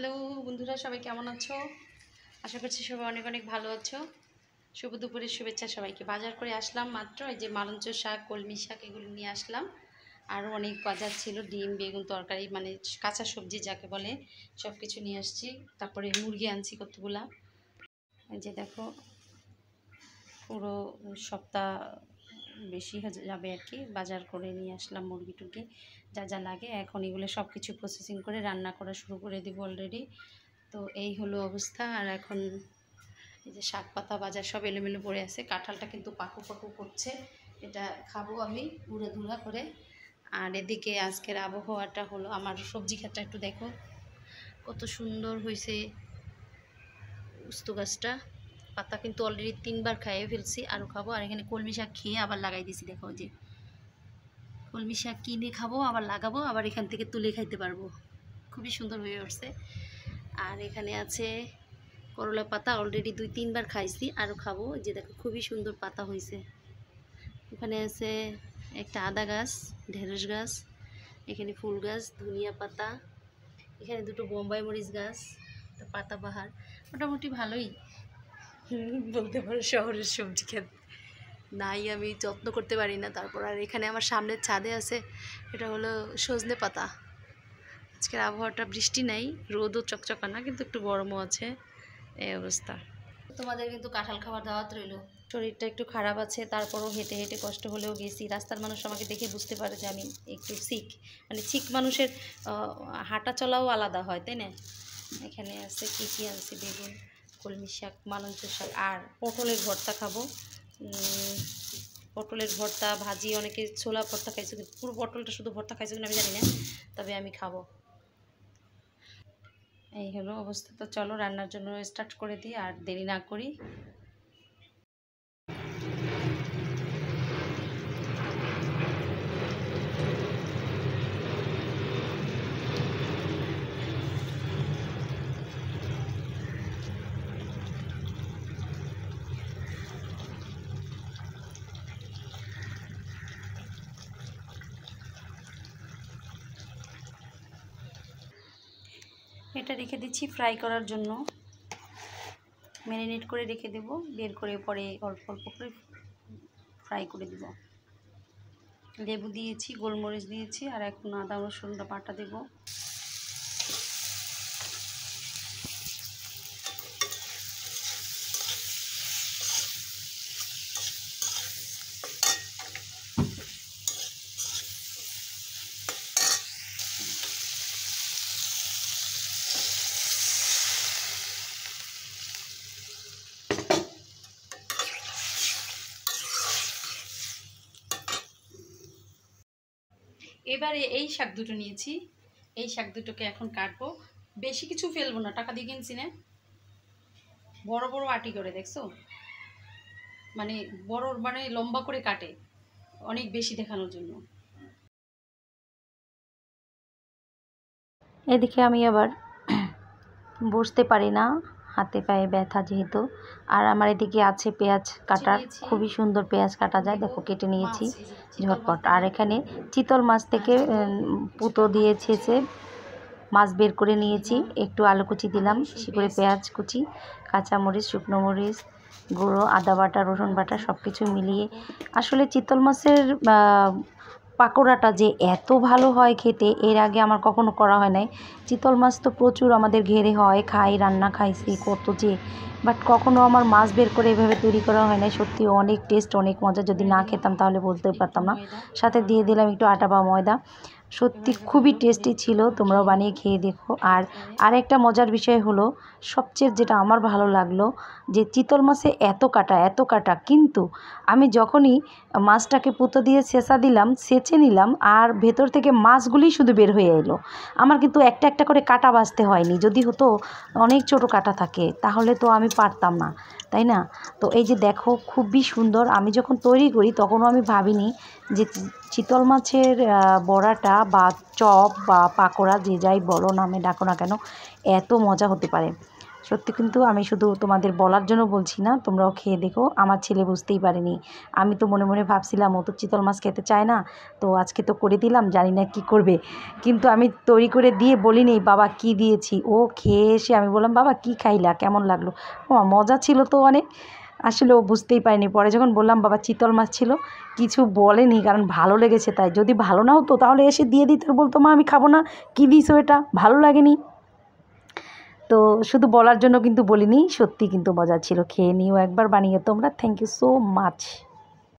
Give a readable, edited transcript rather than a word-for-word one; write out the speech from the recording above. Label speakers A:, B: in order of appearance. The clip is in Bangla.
A: হ্যালো বন্ধুরা, সবাই কেমন আছো? আশা করছি সবাই অনেক অনেক ভালো আছো। শুভ দুপুরের শুভেচ্ছা সবাইকে। বাজার করে আসলাম মাত্র, এই যে মালঞ্চ শাক, কলমি শাক এগুলো নিয়ে আসলাম। আরও অনেক বাজার ছিল, ডিম, বেগুন, তরকারি, মানে কাঁচা সবজি যাকে বলে, সব কিছু নিয়ে আসছি। তারপরে মুরগি আনছি কতগুলা। এই যে দেখো, পুরো সপ্তাহ বেশি যাবে আর কি। বাজার করে নিয়ে আসলাম মুরগি টুরগি যা যা লাগে। এখন এগুলো সব কিছু প্রসেসিং করে রান্না করা শুরু করে দিব অলরেডি। তো এই হলো অবস্থা। আর এখন এই যে শাক পাতা বাজার সব এলোমেলো পড়ে আছে। কাঁঠালটা কিন্তু পাকু পাকু করছে, এটা খাবো আমি উড়ে ধুরা করে। আর এদিকে আজকের আবহাওয়াটা হলো, আমার সবজি ক্ষেতটা একটু দেখো কত সুন্দর হয়েছে। উস্তু গাছটা পাতা কিন্তু অলরেডি 3বার খাইয়ে ফেলছি, আরও খাবো। আর এখানে কলমি শাক খেয়ে আবার লাগাই দিছি, দেখো যে কলমি শাক কিনে খাবো, আবার লাগাবো, আবার এখান থেকে তুলে খাইতে পারবো। খুবই সুন্দর হয়ে উঠছে। আর এখানে আছে করলা পাতা, অলরেডি 2-3বার খাইছি, আরও খাবো। যে দেখো খুবই সুন্দর পাতা হয়েছে। এখানে আছে একটা আদা গাছ, ঢেঁড়স গাছ, এখানে ফুল গাছ, ধনিয়া পাতা, এখানে দুটো বোম্বাই মরিচ গাছ। তো পাতা বাহার মোটামুটি ভালোই বলতে পারো। শহরের সবজি ক্ষেত নাই, আমি যত্ন করতে পারি না। তারপর আর এখানে আমার সামনের ছাদে আছে, এটা হলো সজনে পাতা। আজকের আবহাওয়াটা বৃষ্টি নাই, রোদও চকচকা না, কিন্তু একটু গরমও আছে। এই অবস্থা। তোমাদের কিন্তু কাঁঠাল খাবার দাওয়াত রইল। শরীরটা একটু খারাপ আছে, তারপরও হেঁটে হেঁটে কষ্ট হলেও গেছি। রাস্তার মানুষ আমাকে দেখে বুঝতে পারে যে আমি একটু সিক, মানে সিক মানুষের হাঁটা চলাও আলাদা হয়, তাই না? এখানে আছে কী কী আনছি, বেগুন, কলমি শাক, মালঞ্চ শাক, আর পটলের ভর্তা খাবো। পটলের ভর্তা, ভাজি, অনেকে ছোলা ভর্তা খাইছে, পুরো পটলটা শুধু ভর্তা খাইছে কিনা আমি জানি না, তবে আমি খাবো। এই হলো অবস্থা। তো চলো রান্নার জন্য স্টার্ট করে দিই, আর দেরি না করি। এটা রেখে দিচ্ছি ফ্রাই করার জন্য, ম্যারিনেট করে রেখে দেব, বের করে পরে অল্প অল্প করে ফ্রাই করে দেব। লেবু দিয়েছি, গোলমরিচ দিয়েছি, আর এখন আদা রসুনটা বাটা দেব। এবারে এই শাক দুটো নিয়েছি, এই শাক দুটোকে এখন কাটবো। বেশি কিছু ফেলবো না, টাকা দিয়ে কিনছি না। বড় বড় আটি করে, দেখছো? মানে বড়, মানে লম্বা করে কাটে অনেক বেশি দেখানোর জন্য। এদিকে আমি আবার বসতে পারি না, হাতে পায়ে ব্যথা যেহেতু। আর আমার এদিকে আছে পেঁয়াজ কাটার, খুবই সুন্দর পেঁয়াজ কাটা যায়, দেখো কেটে নিয়েছি ঝটপট। আর এখানে চিতল মাছ থেকে পুতো দিয়ে ছেঁচে মাছ বের করে নিয়েছি, একটু আলু কুচি দিলাম, বেশি করে পেঁয়াজ কুচি, কাঁচামরিচ, শুকনো মরিচ গুঁড়ো, আদা বাটা, রসুন বাটা, সব কিছু মিলিয়ে। আসলে চিতল মাছের পাকোড়াটা যে এত ভালো হয় খেতে, এর আগে আমার কখনো করা হয় নাই। চিতল মাছ তো প্রচুর আমাদের ঘেরে হয়, খাই, রান্না খাইছি কত যে, বাট কখনো আমার মাছ বের করে এভাবে তৈরি করা হয় নাই। সত্যি অনেক টেস্ট, অনেক মজা। যদি না খেতাম তাহলে বলতে পারতাম না। সাথে দিয়ে দিলাম একটু আটা বা ময়দা। সত্যি খুবই টেস্টি ছিল, তোমরাও বানিয়ে খেয়ে দেখো। আর আরেকটা মজার বিষয় হলো, সবচেয়ে যেটা আমার ভালো লাগলো, যে চিতল মাছে এত কাটা, কিন্তু আমি যখনই মাছটাকে পুঁতো দিয়ে ছেঁচা দিলাম, ছেঁচে নিলাম, আর ভেতর থেকে মাছগুলি শুধু বের হয়ে এলো। আমার কিন্তু একটা একটা করে কাটা বাছতে হয়নি। যদি হতো অনেক ছোটো কাটা থাকে তাহলে তো আমি পারতাম না, তাই না? তো এই যে দেখো খুবই সুন্দর। আমি যখন তৈরি করি তখনও আমি ভাবিনি যে চিতল মাছের বড়াটা বা চপ বা পাকোড়া, যে যাই বলো নামে ডাকো না কেন, এত মজা হতে পারে।
B: সত্যি কিন্তু আমি শুধু তোমাদের বলার জন্য বলছি না, তোমরাও খেয়ে দেখো। আমার ছেলে বুঝতেই পারেনি। আমি তো মনে মনে ভাবছিলাম ও তো চিতল মাছ খেতে চায় না, তো আজকে তো করে দিলাম, জানি না কী করবে। কিন্তু আমি তৈরি করে দিয়ে বলিনি বাবা কি দিয়েছি। ও খেয়ে এসে আমি বললাম বাবা কি খাইলা, কেমন লাগলো? ও মজা ছিল তো অনেক। আসলে ও বুঝতেই পারেনি। পরে যখন বললাম বাবা চিতল মাছ ছিল, কিছু বলেনি, কারণ ভালো লেগেছে তাই। যদি ভালো না হতো তাহলে এসে দিয়ে দিত, বলতো মা আমি খাবো না, কী দিয়েছো এটা, ভালো লাগেনি। তো শুধু বলার জন্য কিন্তু বলিনি, সত্যি কিন্তু মজা ছিল। খেয়ে নিও একবার বানিয়ে তোমরা। Thank you so much.